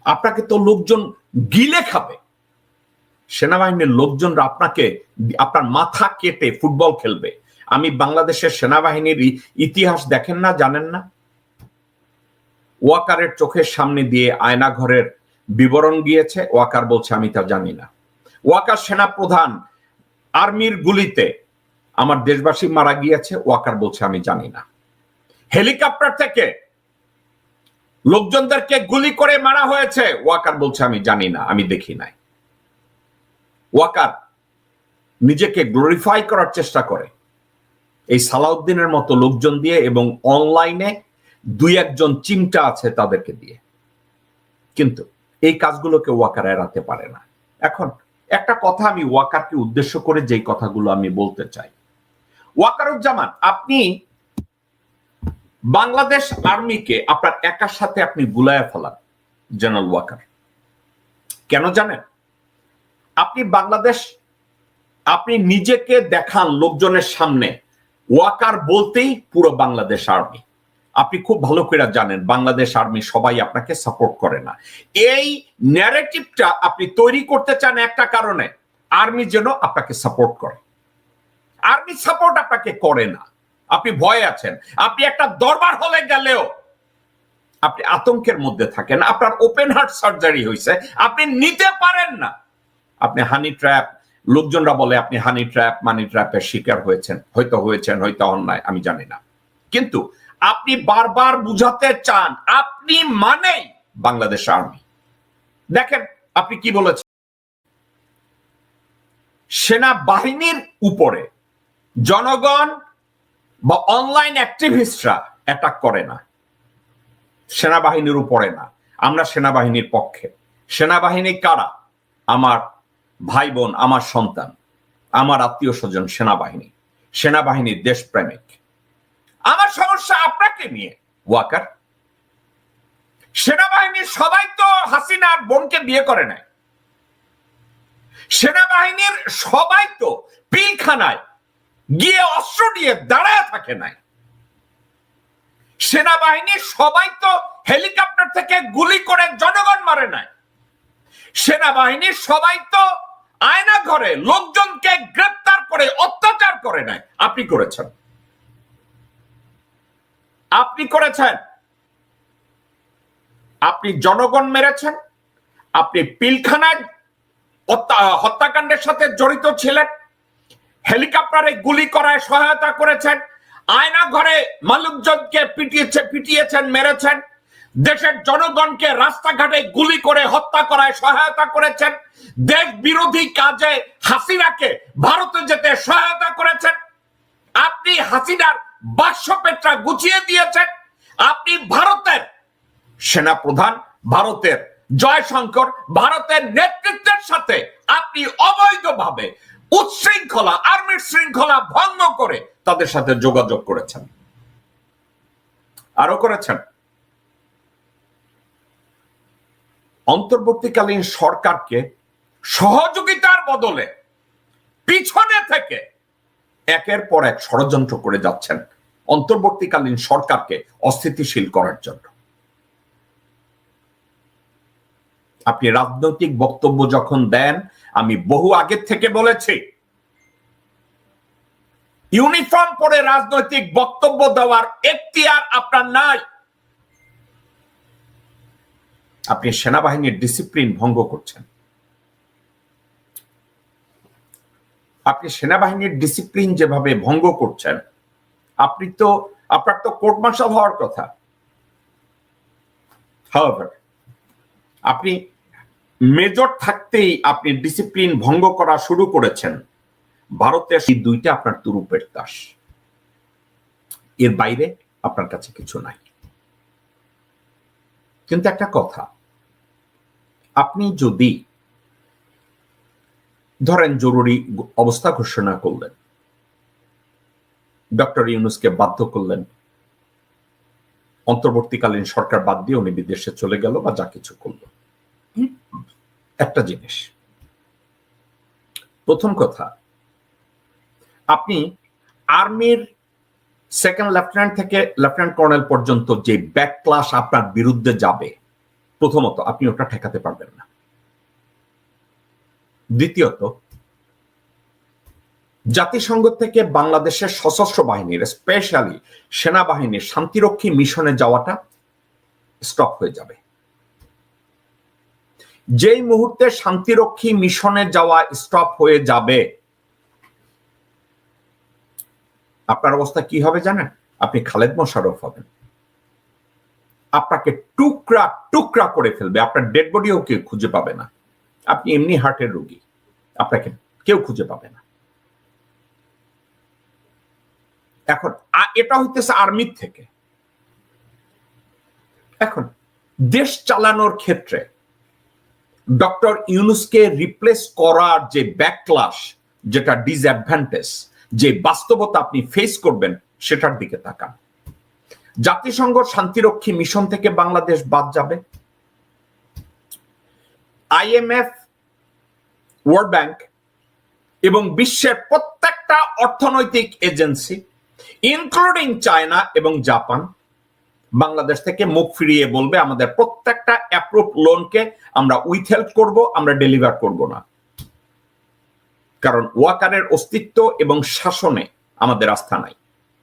আপনাকে তো লোকজন গিলে খাবে। সেনাবাহিনীর লোকজনরা আপনাকে, আপনার মাথা কেটে ফুটবল খেলবে। আমি বাংলাদেশের সেনাবাহিনীর ইতিহাস দেখেন না, জানেন না? ওয়াকারের চোখের সামনে দিয়ে আয়না ঘরের বিবরণ গিয়েছে, ওয়াকার বলছে আমি তা জানি না। ওয়াকার সেনা প্রধান, আর্মির গুলিতে আমার দেশবাসী মারা গিয়েছে, ওয়াকার বলছে আমি জানি না। হেলিকপ্টার থেকে লোকজনদেরকে গুলি করে মারা হয়েছে, ওয়াকার বলছে আমি জানি না, আমি দেখি নাই। ওয়াকার নিজেকে গ্লোরিফাই করার চেষ্টা করে এই সালাউদ্দিনের মতো লোকজন দিয়ে, এবং অনলাইনে দুই একজন চিমটা আছে তাদেরকে দিয়ে। কিন্তু এই কাজগুলোকে ওয়াকার এড়াতে পারে না। এখন একটা কথা আমি ওয়াকারকে উদ্দেশ্য করে যেই কথাগুলো আমি বলতে চাই, ওয়াকারুজ্জামান, আপনি বাংলাদেশ আর্মিকে আপনার একার সাথে আপনি গুলায়া ফেলান। জেনারেল ওয়াকার, কেন জানেন? আপনি বাংলাদেশ, আপনি নিজেকে দেখান লোকজনের সামনে ওয়াকার বলতেই পুরো বাংলাদেশ আর্মি। আপনি খুব ভালো করে জানেন বাংলাদেশ আর্মি সবাই আপনাকে সাপোর্ট করে না। এই ন্যারেটিভটা আপনি তৈরি করতে চান একটা কারণে, আর্মি যেন আপনাকে সাপোর্ট করে। আর্মি সাপোর্ট আপনাকে করে না, আপনি ভয়ে আছেন। আপনি একটা দরবার হলে গেলেও আপনি আতঙ্কের মধ্যে থাকেন। আপনার ওপেন হার্ট সার্জারি হয়েছে, আপনি নিতে পারেন না। আপনি হানি ট্র্যাপ, লোকজনরা বলে আপনি হানি ট্র্যাপ, মানি ট্র্যাপের শিকার হয়েছেন, হয়তো অন্যায়, আমি জানি না। কিন্তু আপনি বারবার বুঝাতে চান আপনি মানেই বাংলাদেশ আর্মি। দেখেন আপনি কি বলেছেন, সেনাবাহিনীর উপরে জনগণ বা অনলাইন অ্যাক্টিভিস্টরা অ্যাটাক করে না, সেনাবাহিনীর উপরে না। আমরা সেনাবাহিনীর পক্ষে। সেনাবাহিনী কারা? আমার ভাই বোন, আমার সন্তান, আমার আত্মীয় স্বজন সেনাবাহিনী। সেনাবাহিনীর দেশপ্রেমিক। আমার সমস্যা আপনাকে নিয়ে ওয়াকার। সেনাবাহিনীর সবাই তো হাসিনার বোনকে বিয়ে করে নাই। সেনাবাহিনীর সবাই তো পিলখানায় গিয়ে অস্ত্র দিয়ে দাঁড়ায় থাকে নাই। সেনাবাহিনীর সবাই তো হেলিকপ্টার থেকে গুলি করে জনগণ মারে নাই। সেনাবাহিনীর সবাই তো আয়না ঘরে লোকজনকে গ্রেফতার করে অত্যাচার করে নাই। আপনি করেছেন, আপনি করেছেন। আপনি জনগণ মেরেছেন, আপনি পিলখানায় হত্যাকাণ্ডের সাথে জড়িত ছিলেন, হেলিকপ্টারে গুলি করায় সহায়তা করেছেন, আয়না ঘরে মানুষজনকে পিটিয়েছেন, মেরেছেন, দেশের জনগণকে রাস্তাঘাটে গুলি করে হত্যা করায় সহায়তা করেছেন, দেশ বিরোধী কাজে হাসিনাকে ভারতে যেতে সহায়তা করেছেন, আপনি হাসিনার বাস্যপেটরা গুছিয়ে দিয়েছেন, আপনি ভারতের সেনাপ্রধান, ভারতের জয়শঙ্কর, ভারতের নেতৃত্বের সাথে আপনি অবৈধভাবে উচ্ছৃঙ্খলা, আর্মির শৃঙ্খলা ভঙ্গ করে তাদের সাথে যোগাযোগ করেছেন। আরো করেছেন, অন্তর্বর্তীকালীন সরকারকে সহযোগিতার বদলে পিছনে থেকে একের পর এক ষড়যন্ত্র করে যাচ্ছেন অন্তর্বর্তীকালীন সরকারকে অস্থিতিশীল করার জন্য। আপনি রাজনৈতিক বক্তব্য যখন দেন, আমি বহু আগের থেকে বলেছি, ইউনিফর্ম পরে রাজনৈতিক বক্তব্য দেওয়ার এখতিয়ার আপনার নাই। আপনি সেনাবাহিনীর ডিসিপ্লিন ভঙ্গ করছেন। আপনি সেনাবাহিনীর ডিসিপ্লিন যেভাবে ভঙ্গ করছেন, আপনার তো কোর্ট মার্শাল হওয়ার কথা। However, আপনি মেজর থাকতেই আপনি ডিসিপ্লিন ভঙ্গ করা শুরু করেছেন। ভারতের এই দুইটা আপনার তুরুপের তাস, এর বাইরে আপনার কাছে কিছু নাই। কিন্তু একটা কথা, আপনি যদি ধরেন জরুরি অবস্থা ঘোষণা করলেন, ডক্টর ইউনূসকে বাধ্য করলেন, অন্তর্বর্তীকালীন সরকার বাদ দিয়ে উনি বিদেশে চলে গেল বা যা কিছু করলো, একটা জিনিস, প্রথম কথা, আপনি আর্মির সেকেন্ড লেফটেন্যান্ট থেকে লেফটেন্যান্ট কর্নেল পর্যন্ত যে ব্যাকক্লাশ আপনার বিরুদ্ধে যাবে, প্রথমত আপনি ওটা ঠেকাতে পারবেন না। দ্বিতীয়ত, জাতিসংঘ থেকে বাংলাদেশের সশস্ত্র বাহিনীর, স্পেশালি সেনাবাহিনীর শান্তিরক্ষী মিশনে যাওয়াটা স্টপ হয়ে যাবে। যেই মুহূর্তে শান্তিরক্ষী মিশনে যাওয়া স্টপ হয়ে যাবে, আপনার অবস্থা কি হবে জানেন? আপনি খালেদ মোশাররফ হবেন। আপনাকে টুকরা টুকরা করে ফেলবে, আপনার ডেড বডিও কেউ খুঁজে পাবে না। আপনি এমনি হার্টের রোগী, আপনাকে কেউ খুঁজে পাবে না। এখন এটা হইতেছে আর্মির থেকে। এখন দেশ চালানোর ক্ষেত্রে ডক্টর ইউনূসকে রিপ্লেস করার যে ব্যাকক্লাশ, যেটা ডিসঅ্যাডভান্টেজ, যে বাস্তবতা আপনি ফেস করবেন, সেটার দিকে তাকান। জাতিসংঘ শান্তিরক্ষী মিশন থেকে বাংলাদেশ বাদ যাবে। IMF, ওয়ার্ল্ড ব্যাংক এবং বিশ্বের প্রত্যেকটা অর্থনৈতিক এজেন্সি ইনক্লুডিং চায়না এবং জাপান বাংলাদেশ থেকে মুখ ফিরিয়ে বলবে আমাদের প্রত্যেকটা অ্যাপ্রুভ লোনকে আমরা উইথহেল্ড করব, আমরা ডেলিভার করব না। কারণ ওয়াকারের অস্তিত্ব এবং শাসনে আমাদের আস্থা নাই।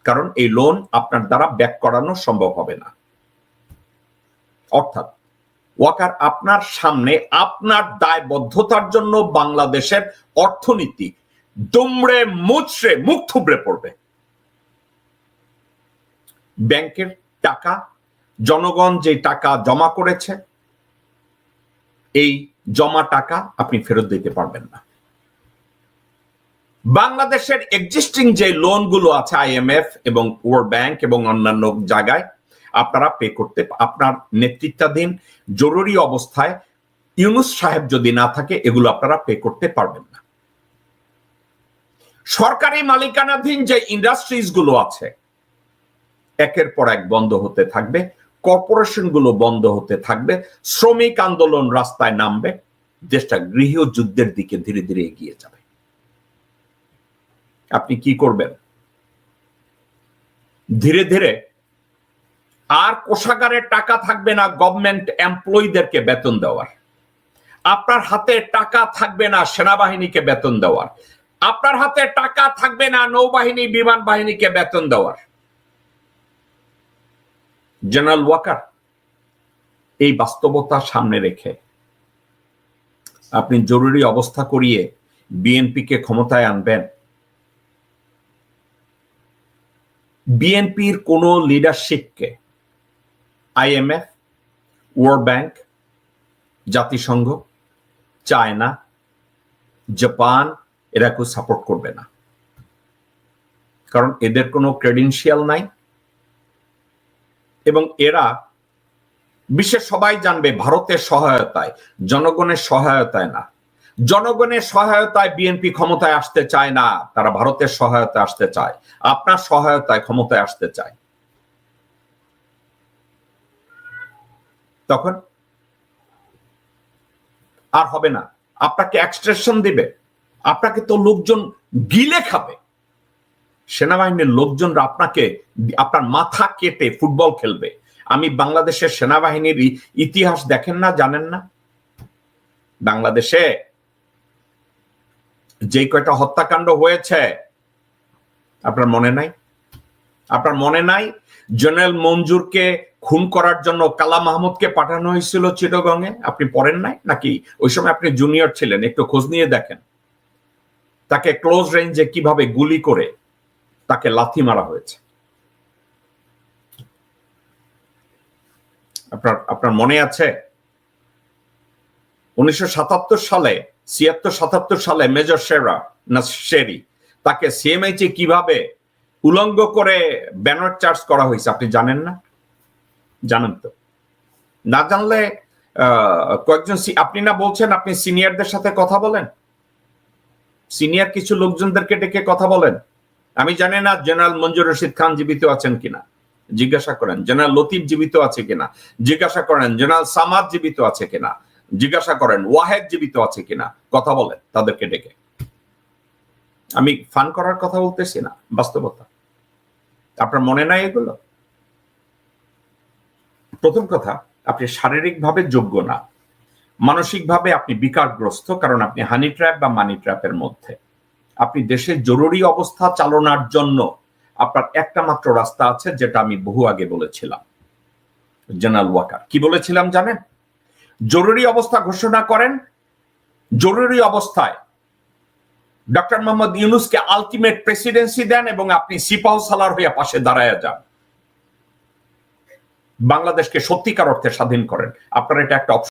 কারণ এই লোন আপনার দ্বারা ব্যাক করানো সম্ভব হবে না। অর্থাৎ ওয়াকার আপনার সামনে আপনার দায়বদ্ধতার জন্য বাংলাদেশের অর্থনীতি দুমড়ে মুচড়ে মুখ থুবড়ে পড়বে। ব্যাংকের টাকা, জনগণ যে টাকা জমা করেছে, এই জমা টাকা আপনি ফেরত দিতে পারবেন না। বাংলাদেশের এক্সিস্টিং যে লোনগুলো আছে IMF এবং ওয়ার্ল্ড ব্যাংক এবং অন্যান্য জায়গায় আপনারা পে করতে, আপনার নেতৃত্বাধীন জরুরি অবস্থায় ইউনূস সাহেব যদি না থাকে, এগুলো আপনারা পে করতে পারবেন না। সরকারি মালিকানাধীন যে ইন্ডাস্ট্রিজ গুলো আছে একের পর এক বন্ধ হতে থাকবে, কর্পোরেশন গুলো বন্ধ হতে থাকবে, শ্রমিক আন্দোলন রাস্তায় নামবে, দেশটা গৃহযুদ্ধের দিকে ধীরে ধীরে এগিয়ে যাবে। আপনি কি করবেন? ধীরে ধীরে আর কোষাগারের টাকা থাকবে না গভর্নমেন্ট এমপ্লয়ীদেরকে বেতন দেওয়ার, আপনার হাতে টাকা থাকবে না সেনাবাহিনীকে বেতন দেওয়ার, আপনার হাতে টাকা থাকবে না নৌবাহিনী, বিমান বাহিনীকে বেতন দেওয়ার। জেনারেল ওয়াকার, এই বাস্তবতা সামনে রেখে আপনি জরুরি অবস্থা করিয়ে বিএনপিকে ক্ষমতায় আনবেন? বিএনপির কোন লিডারশিপকে IMF, ওয়ার্ল্ড ব্যাংক, জাতিসংঘ, চায়না, জাপান এরা কেউ সাপোর্ট করবে না। কারণ এদের কোনো ক্রেডেনশিয়াল নাই এবং এরা বিশ্বের সবাই জানবে ভারতের সহায়তায়, জনগণের সহায়তায় না। জনগণের সহায়তায় বিএনপি ক্ষমতায় আসতে চায় না, তারা ভারতের সহায়তায় আসতে চায়, আপনার সহায়তায় ক্ষমতায় আসতে চায়। তখন আর হবে না, আপনাকে এক্সট্রাকশন দিবে, আপনাকে তো লোকজন গিলে খাবে। সেনাবাহিনীর লোকজনরা আপনাকে, আপনার মাথা কেটে ফুটবল খেলবে। আমি বাংলাদেশের সেনাবাহিনীর ইতিহাস দেখেন না, জানেন না? বাংলাদেশে যে কয়টা হত্যাকাণ্ড হয়েছে আপনার মনে নাই? আপনার মনে নাই জেনারেল মঞ্জুরকে খুন করার জন্য কালা মাহমুদকে পাঠানো হয়েছিল চিটাগংয়ে? আপনি পড়েন নাই নাকি? ওই সময় আপনি জুনিয়র ছিলেন, একটু খোঁজ নিয়ে দেখেন। তাকে ক্লোজ রেঞ্জে কিভাবে গুলি করে তাকে লাথি মারা হয়েছে। আপনার মনে আছে 1977 সালে, 76-77 সালে মেজর শেরি তাকে সিএমএইচে কিভাবে উলঙ্গ করে ব্যানার চার্জ করা হয়েছে আপনি জানেন না? জানেন তো? না জানলে কয়েকজন, আপনি না বলছেন আপনি সিনিয়রদের সাথে কথা বলেন, সিনিয়র কিছু লোকজনদেরকে ডেকে কথা বলেন। আমি জানি না জেনারেল মঞ্জুর রশিদ খান জীবিত আছেন কিনা, জিজ্ঞাসা করেন। জেনারেল লতিফ জীবিত আছে কিনা জিজ্ঞাসা করেন। জেনারেল সামাদ জীবিত আছে কিনা জিজ্ঞাসা করেন। ওয়াহেদ জীবিত আছে কিনা, কথা বলেন তাদেরকে ডেকে। আমি ফান করার কথা বলতেছি না, বাস্তবতা। আপনার মনে নাই এগুলো? প্রথম কথা, আপনি শারীরিকভাবে যোগ্য না, মানসিকভাবে আপনি বিকারগ্রস্ত, কারণ আপনি হানি ট্র্যাপ বা মানি ট্র্যাপের মধ্যে। আপনি দেশে জরুরি অবস্থা চালনার জন্য আপনার একটা মাত্র রাস্তা আছে, যেটা আমি বহু আগে বলেছিলাম। জেনারেল ওয়াকার কি বলেছিলাম জানেন? জরুরি অবস্থা ঘোষণা করেন, জরুরি অবস্থায় ডক্টর মোহাম্মদ ইউনূসকে আলটিমেট প্রেসিডেন্সি দেন এবং আপনি সিপাহ সালার হয়ে পাশে দাঁড়ায় যান, বাংলাদেশকে সত্যিকার অর্থে স্বাধীন করেন। আপনার এটা একটা